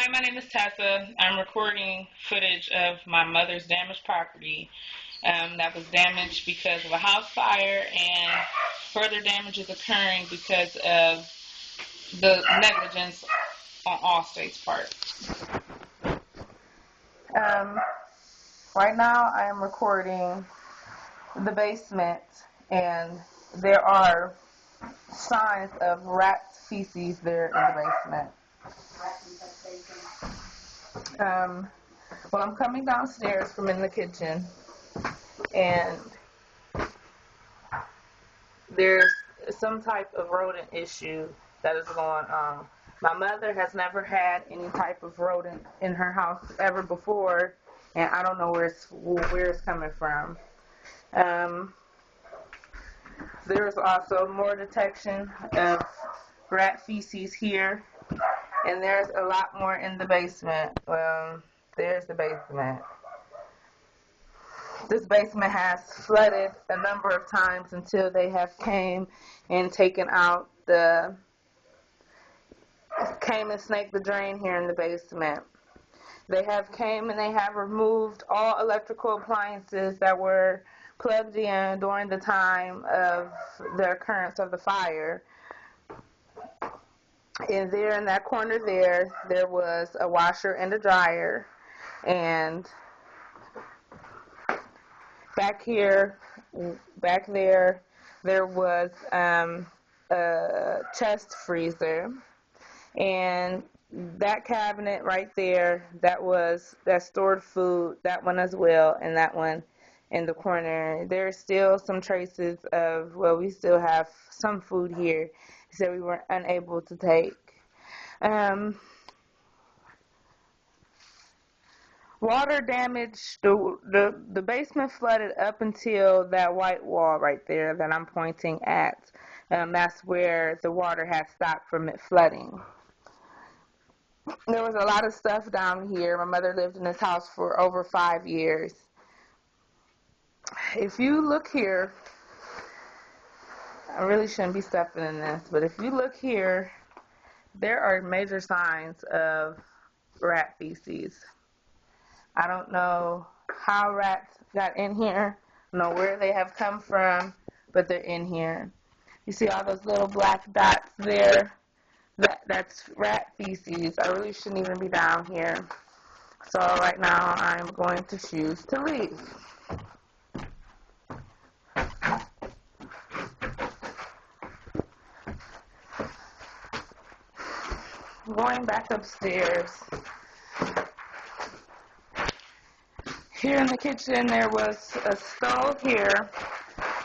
Hi, my name is Tessa. I'm recording footage of my mother's damaged property that was damaged because of a house fire, and further damage is occurring because of the negligence on Allstate's part. Um, right now I am recording the basement, and there are signs of rat feces there in the basement. Well, I'm coming downstairs from in the kitchen, and there's some type of rodent issue that is going on. My mother has never had any type of rodent in her house ever before, and I don't know where it's coming from. There's also more detection of rat feces here, and there's a lot more in the basement. There's the basement. This basement has flooded a number of times until they have came and snaked the drain here in the basement. They have came and they have removed all electrical appliances that were plugged in during the time of the occurrence of the fire. And there in that corner there was a washer and a dryer, and back there was a chest freezer, and that cabinet right there that stored food, that one as well, and that one in the corner. There's still some traces of, we still have some food here, so we were unable to take. Water damage, the basement flooded up until that white wall right there that I'm pointing at. That's where the water had stopped from it flooding. There was a lot of stuff down here. My mother lived in this house for over 5 years. If you look here, I really shouldn't be stepping in this, but if you look here, there are major signs of rat feces. I don't know how rats got in here, I don't know where they have come from, but they're in here. You see all those little black dots there? That's rat feces. I really shouldn't even be down here. So right now I'm going to choose to leave. Going back upstairs. Here in the kitchen there was a stove here,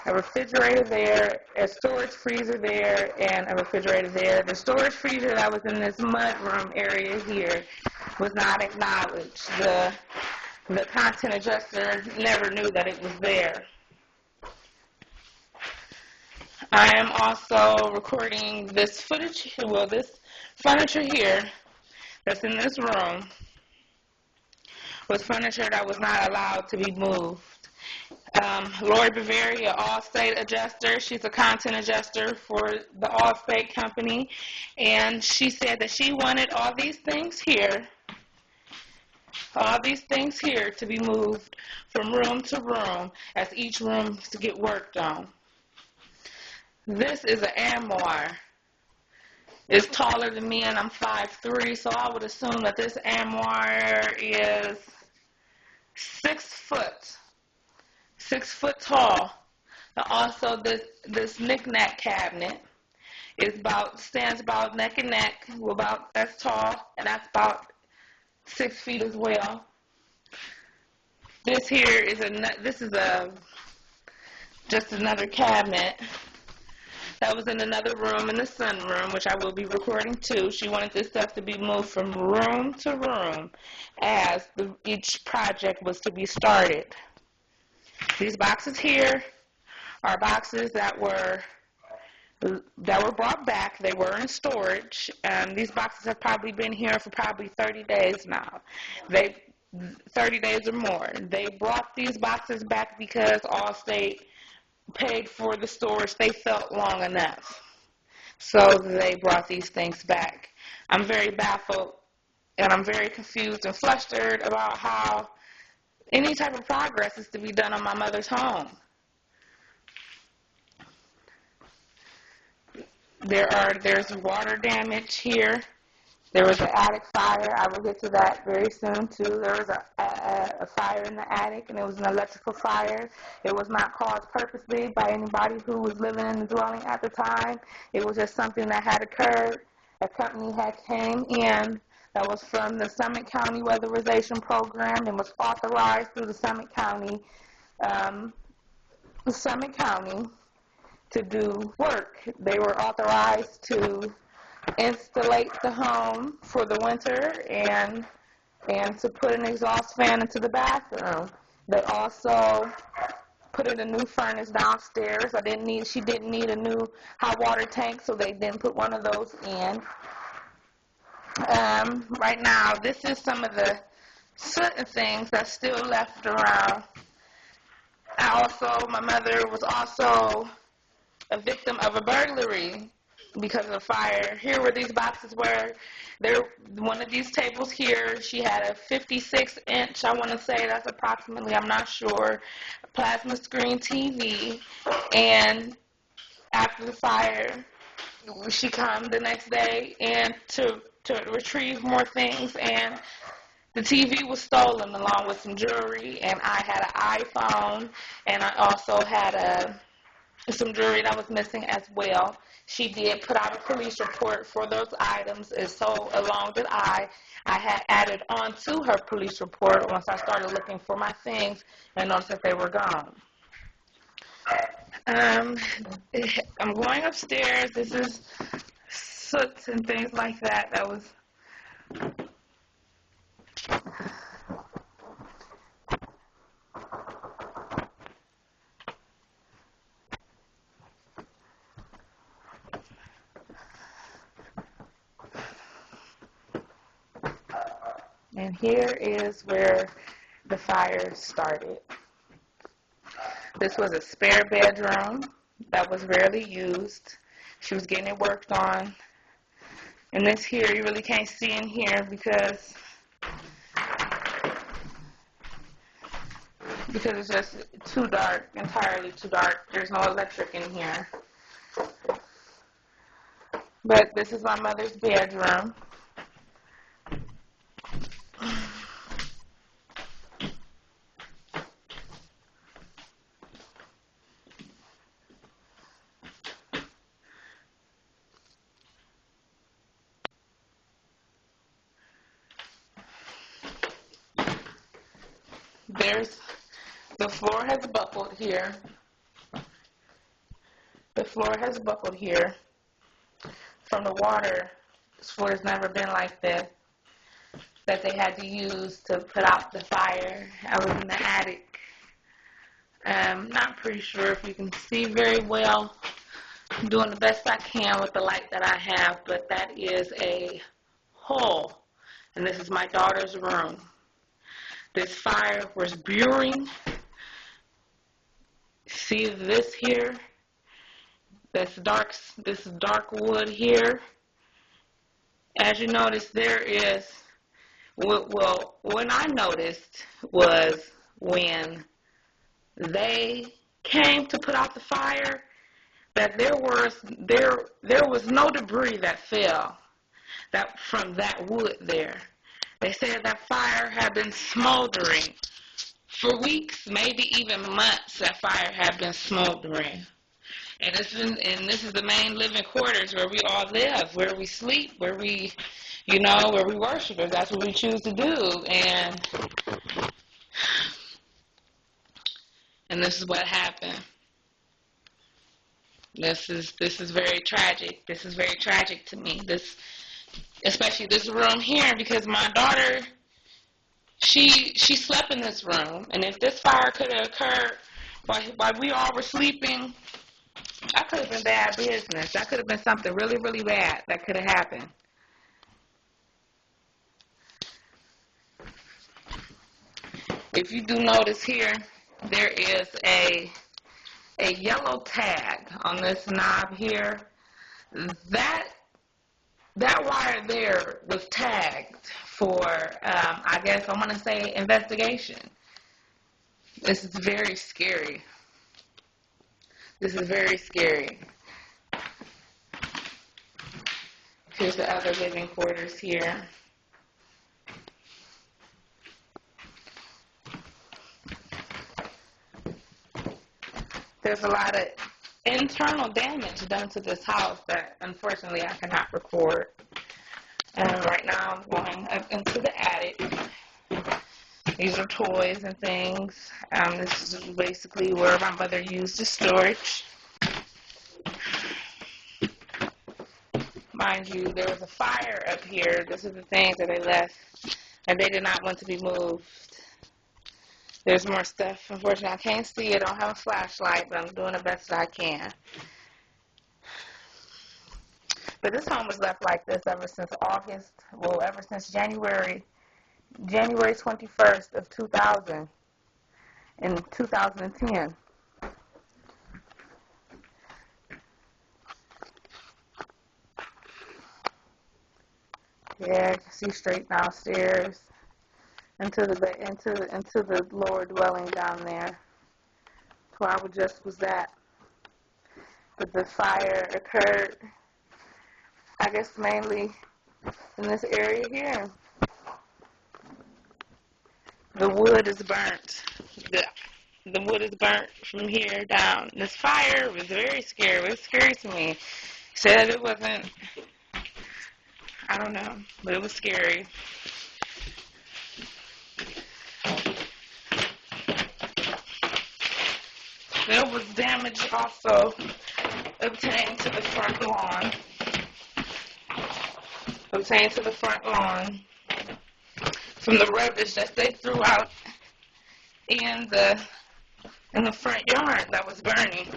a refrigerator there, a storage freezer there, and a refrigerator there. The storage freezer that was in this mudroom area here was not acknowledged. The content adjuster never knew that it was there. I am also recording this footage, this furniture here that's in this room was furniture that was not allowed to be moved. Lori Bavaria, Allstate adjuster, she's a content adjuster for the Allstate company, and she said that she wanted all these things here to be moved from room to room as each room to get worked on. This is an armoire. It's taller than me, and I'm 5'3", so I would assume that this armoire is 6 foot tall. And also, this knick-knack cabinet stands about neck and neck. That's tall, and that's about 6 feet as well. This here is just another cabinet that was in another room, in the sunroom, which I will be recording too. She wanted this stuff to be moved from room to room as each project was to be started. These boxes here are boxes that were brought back. They were in storage. These boxes have probably been here for probably 30 days now. 30 days or more. They brought these boxes back because Allstate paid for the storage they felt long enough. So they brought these things back. I'm very baffled And I'm very confused and flustered about how any type of progress is to be done on my mother's home. There's water damage here. There was an attic fire. I will get to that very soon, too. There was a fire in the attic, and it was an electrical fire. It was not caused purposely by anybody who was living in the dwelling at the time. It was just something that had occurred. A company had came in that was from the Summit County Weatherization Program and was authorized through the Summit County to do work. They were authorized to installate the home for the winter and to put an exhaust fan into the bathroom. They also put in a new furnace downstairs. She didn't need a new hot water tank, so they didn't put one of those in. Right now, this is some of the certain things that's still left around. My mother was also a victim of a burglary because of the fire. Here were these boxes where one of these tables here, she had a 56-inch, I want to say that's approximately, I'm not sure, plasma screen TV. And after the fire, she come the next day and to retrieve more things, and the TV was stolen along with some jewelry, and I had an iPhone, and I also had some jewelry that was missing as well. She did put out a police report for those items, and so along did I. I had added on to her police report once I started looking for my things and noticed that they were gone. I'm going upstairs. This is soot and things like that. That was... And here is where the fire started. This was a spare bedroom that was rarely used. She was getting it worked on. And this here, you really can't see in here because it's just too dark, entirely too dark. There's no electric in here. But this is my mother's bedroom. The floor has buckled here. The floor has buckled here from the water. This floor has never been like this, that they had to use to put out the fire. I was in the attic. Not pretty sure if you can see very well. I'm doing the best I can with the light that I have, but that is a hole. And this is my daughter's room. This fire was brewing. See this here? This dark wood here. As you notice, there is, well, when I noticed was when they came to put out the fire, that there was no debris that fell from that wood there. They said that fire had been smoldering for weeks, maybe even months. That fire had been smoldering, and this is the main living quarters where we all live, where we sleep, where we worship. If that's what we choose to do, and this is what happened. This is very tragic. This is very tragic to me. Especially this room here, because my daughter, she slept in this room, and if this fire could have occurred while we all were sleeping, that could have been bad business. That could have been something really, really bad that could have happened. If you do notice here, there is a yellow tag on this knob here. That that wire there was tagged for, I guess I want to say investigation. This is very scary. This is very scary. Here's the other living quarters here. There's a lot of internal damage done to this house that unfortunately I cannot record. And right now I'm going up into the attic. These are toys and things. This is basically where my mother used the storage. Mind you, there was a fire up here. This is the things that they left, and they did not want to be moved. There's more stuff. Unfortunately, I can't see it. I don't have a flashlight, but I'm doing the best that I can. But this home was left like this ever since August, well, ever since January 21st of 2000, in 2010. Yeah, I can see straight downstairs into the lower dwelling down there. Where I just was at. But the fire occurred, I guess, mainly in this area here. The wood is burnt. The wood is burnt from here down. This fire was very scary. It was scary to me. Said it wasn't, I don't know, but it was scary. There was damage also obtained to the front lawn. From the rubbish that they threw out in the front yard that was burning.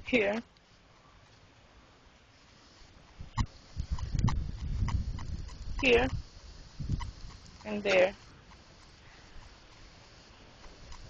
Here. Here. And there.